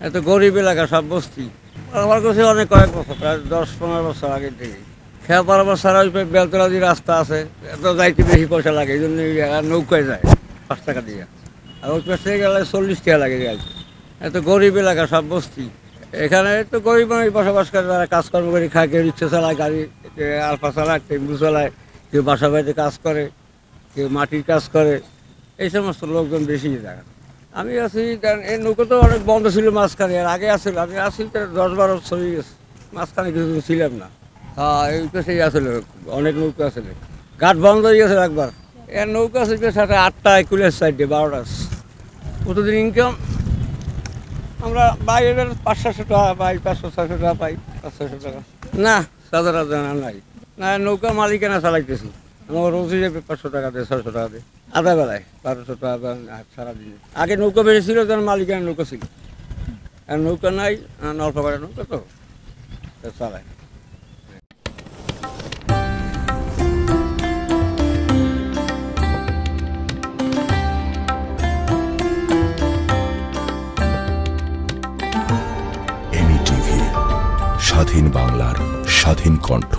এত গরিব এলাকা, সব বস্তি। আমার কাছে অনেক কয়েক বছর, প্রায় 10-15 বছর আগে থেকে খেয়া পারাবার ছাড়া ওই বেলতলা দিয়ে রাস্তা আছে, এত যাইতে বেশি পয়সা লাগে, এই জন্য নৌকায় যায় 5 টাকা দিয়ে। আর ওই পাশ থেকে গেলে 40 টাকা লাগে যাইতে। এত গরিব এলাকা, সব বস্তি। এখানে তো গরিব মানুষ বসবাস করে, তারা কাজকর্ম করে খায়, কেউ রিক্সা চালায়, গাড়ি আলফা চালায়, টেম্পু চালায়, কেউ বাসা বাড়িতে কাজ করে, কেউ মাটির কাজ করে, এই সমস্ত লোকজন বেশি থাকে। আমি আছি, এই নৌকা তো অনেক বন্ধ ছিল মাঝখানে, আর আগে আসলে আমি আসি 10-12 বছর হয়ে গেছে, মাঝখানে কিছু ছিলাম না। হ্যাঁ, এই পেশেই আসলে অনেক নৌকা আসলে, ঘাট বন্ধ হয়ে গেছে একবার। এর নৌকা আছে সাথে 8টা কুলের সাইডে 12টা। প্রতিদিন ইনকাম আমরা বাইরের 500-600 টাকা পাই, 500-600 টাকা পাই, 500-600 টাকা। না, সাধারণ নাই। না, নৌকা মালিকানা চালাইতেছি, আমার রোজই যাবে 500 টাকা দিয়ে, 600 টাকা দিয়ে, আধা বেলায় 1200 টাকা সারাদিনে। আগে নৌকা বেশি ছিল, তখন মালিকানা নৌকা ছিল, আর নৌকা নাই, অল্প করে নৌকা তো চালায়। স্বাধীন বাংলার স্বাধীন কণ্ঠ।